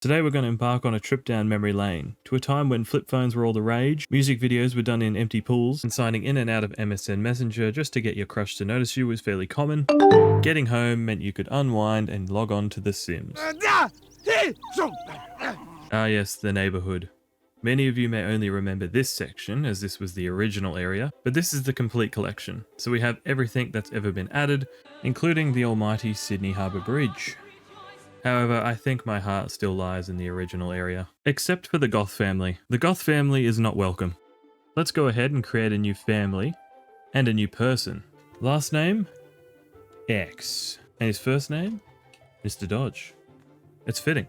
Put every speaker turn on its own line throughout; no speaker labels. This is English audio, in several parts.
Today we're going to embark on a trip down memory lane, to a time when flip phones were all the rage, music videos were done in empty pools, and signing in and out of MSN Messenger just to get your crush to notice you was fairly common. Getting home meant you could unwind and log on to The Sims. Ah yes, the neighbourhood. Many of you may only remember this section, as this was the original area, but this is the complete collection, so we have everything that's ever been added, including the almighty Sydney Harbour Bridge. However, I think my heart still lies in the original area. Except for the Goth family. The Goth family is not welcome. Let's go ahead and create a new family and a new person. Last name? X. And his first name? Mr. Dodge. It's fitting.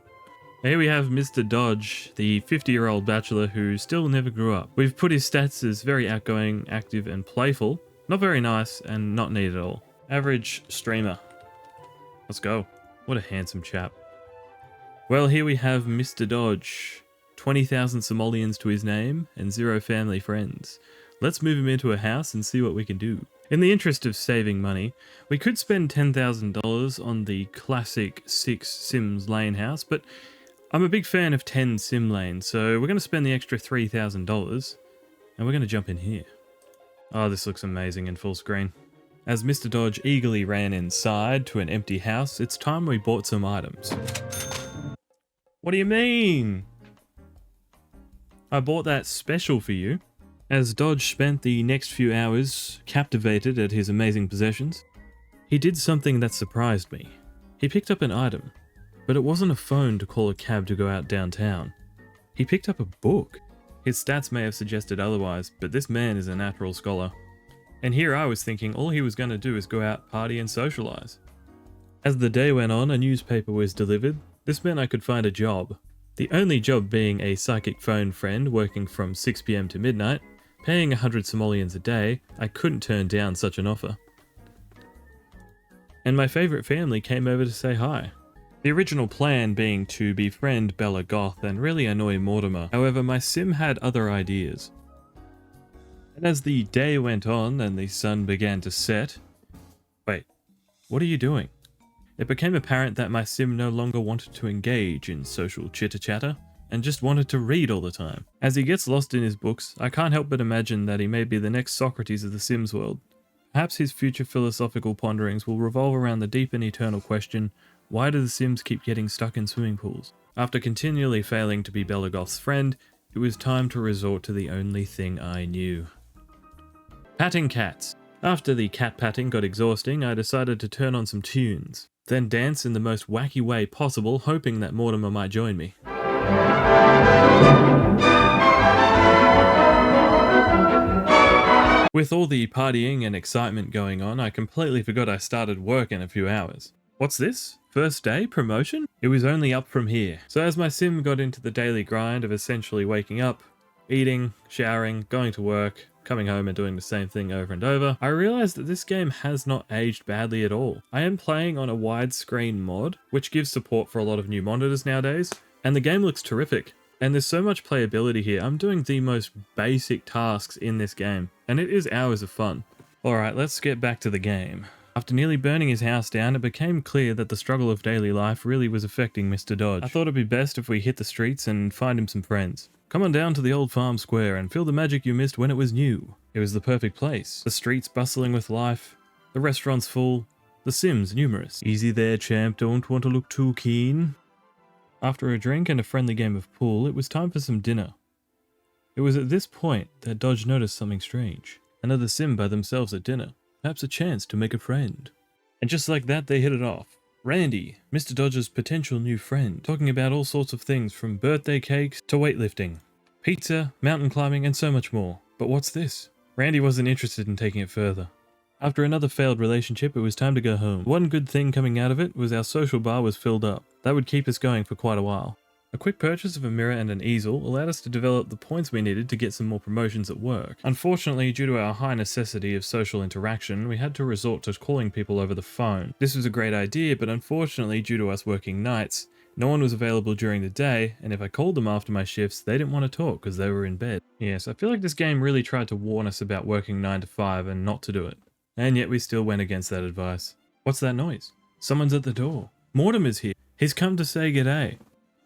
Here we have Mr. Dodge, the 50-year-old bachelor who still never grew up. We've put his stats as very outgoing, active, and playful. Not very nice, and not neat at all. Average streamer. Let's go. What a handsome chap. Well, here we have Mr. Dodge. 20,000 simoleons to his name, and 0 family friends. Let's move him into a house and see what we can do. In the interest of saving money, we could spend $10,000 on the classic 6 Sims lane house, but I'm a big fan of 10 sim lanes, so we're going to spend the extra $3,000, and we're going to jump in here. Oh, this looks amazing in full screen. As Mr. Dodge eagerly ran inside to an empty house, it's time we bought some items. What do you mean? I bought that special for you. As Dodge spent the next few hours captivated at his amazing possessions, he did something that surprised me. He picked up an item, but it wasn't a phone to call a cab to go out downtown. He picked up a book. His stats may have suggested otherwise, but this man is a natural scholar. And here I was thinking all he was going to do is go out, party and socialise. As the day went on, a newspaper was delivered. This meant I could find a job. The only job being a psychic phone friend working from 6 PM to midnight. Paying 100 simoleons a day, I couldn't turn down such an offer. And my favourite family came over to say hi. The original plan being to befriend Bella Goth and really annoy Mortimer. However, my sim had other ideas. And as the day went on and the sun began to set... Wait, what are you doing? It became apparent that my sim no longer wanted to engage in social chitter-chatter and just wanted to read all the time. As he gets lost in his books, I can't help but imagine that he may be the next Socrates of the Sims world. Perhaps his future philosophical ponderings will revolve around the deep and eternal question, why do the Sims keep getting stuck in swimming pools? After continually failing to be Bella Goth's friend, it was time to resort to the only thing I knew. Patting cats. After the cat patting got exhausting, I decided to turn on some tunes, then dance in the most wacky way possible, hoping that Mortimer might join me. With all the partying and excitement going on, I completely forgot I started work in a few hours. What's this? First day? Promotion? It was only up from here. So as my sim got into the daily grind of essentially waking up, eating, showering, going to work, coming home and doing the same thing over and over, I realized that this game has not aged badly at all. I am playing on a widescreen mod, which gives support for a lot of new monitors nowadays, and the game looks terrific. And there's so much playability here. I'm doing the most basic tasks in this game, and it is hours of fun. Alright, let's get back to the game. After nearly burning his house down, it became clear that the struggle of daily life really was affecting Mr. Dodge. I thought it'd be best if we hit the streets and find him some friends. Come on down to the old farm square and feel the magic you missed when it was new. It was the perfect place. The streets bustling with life, the restaurants full, the Sims numerous. Easy there, champ, don't want to look too keen. After a drink and a friendly game of pool, it was time for some dinner. It was at this point that Dodge noticed something strange. Another Sim by themselves at dinner. Perhaps a chance to make a friend. And just like that, they hit it off. Randy, Mr. Dodge's potential new friend, talking about all sorts of things from birthday cakes to weightlifting, pizza, mountain climbing, and so much more. But what's this? Randy wasn't interested in taking it further. After another failed relationship, it was time to go home. One good thing coming out of it was our social bar was filled up. That would keep us going for quite a while. A quick purchase of a mirror and an easel allowed us to develop the points we needed to get some more promotions at work. Unfortunately, due to our high necessity of social interaction, we had to resort to calling people over the phone. This was a great idea, but unfortunately, due to us working nights, no one was available during the day, and if I called them after my shifts, they didn't want to talk because they were in bed. Yes, I feel like this game really tried to warn us about working 9 to 5 and not to do it. And yet we still went against that advice. What's that noise? Someone's at the door. Mortimer's here. He's come to say g'day.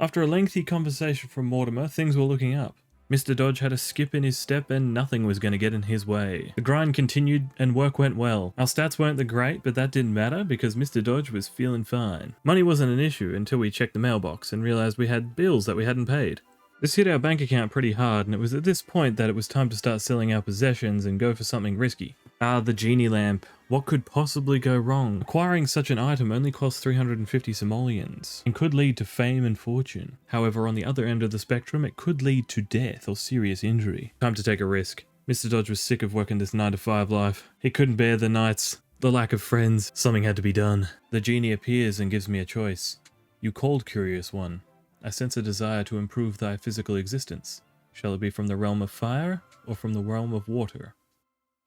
After a lengthy conversation from Mortimer, things were looking up. Mr. Dodge had a skip in his step and nothing was going to get in his way. The grind continued and work went well. Our stats weren't the great, but that didn't matter because Mr. Dodge was feeling fine. Money wasn't an issue until we checked the mailbox and realized we had bills that we hadn't paid. This hit our bank account pretty hard, and it was at this point that it was time to start selling our possessions and go for something risky. The genie lamp. What could possibly go wrong? Acquiring such an item only costs 350 simoleons and could lead to fame and fortune. However, on the other end of the spectrum, it could lead to death or serious injury. Time to take a risk. Mr. Dodge was sick of working this 9-to-5 life. He couldn't bear the nights, the lack of friends. Something had to be done. The genie appears and gives me a choice. You called, curious one. I sense a desire to improve thy physical existence. Shall it be from the realm of fire or from the realm of water?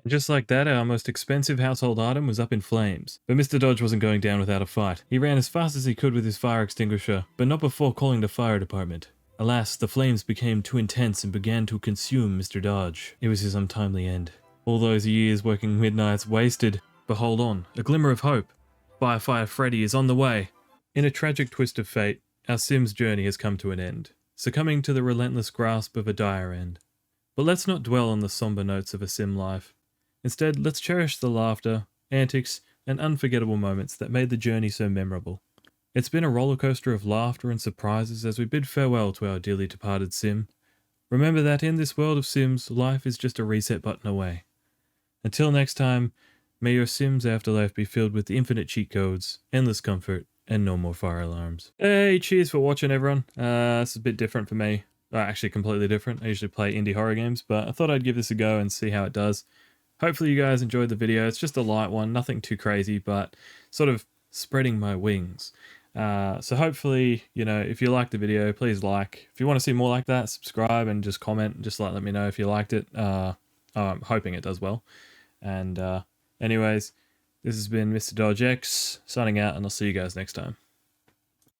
And just like that, our most expensive household item was up in flames. But Mr. Dodge wasn't going down without a fight. He ran as fast as he could with his fire extinguisher, but not before calling the fire department. Alas, the flames became too intense and began to consume Mr. Dodge. It was his untimely end. All those years working midnights wasted. But hold on, a glimmer of hope. Firefire Freddy is on the way. In a tragic twist of fate, our Sim's journey has come to an end, succumbing to the relentless grasp of a dire end. But let's not dwell on the somber notes of a Sim life. Instead, let's cherish the laughter, antics, and unforgettable moments that made the journey so memorable. It's been a rollercoaster of laughter and surprises as we bid farewell to our dearly departed Sim. Remember that in this world of Sims, life is just a reset button away. Until next time, may your Sim's afterlife be filled with infinite cheat codes, endless comfort, and no more fire alarms. Hey, cheers for watching, everyone. This is a bit different for me. Actually, completely different. I usually play indie horror games, but I thought I'd give this a go and see how it does. Hopefully you guys enjoyed the video. It's just a light one, nothing too crazy, but sort of spreading my wings. So hopefully, if you liked the video, please like. If you want to see more like that, subscribe and just comment and just let me know if you liked it. I'm hoping it does well. And anyways, this has been Mr. Dodge X signing out, and I'll see you guys next time.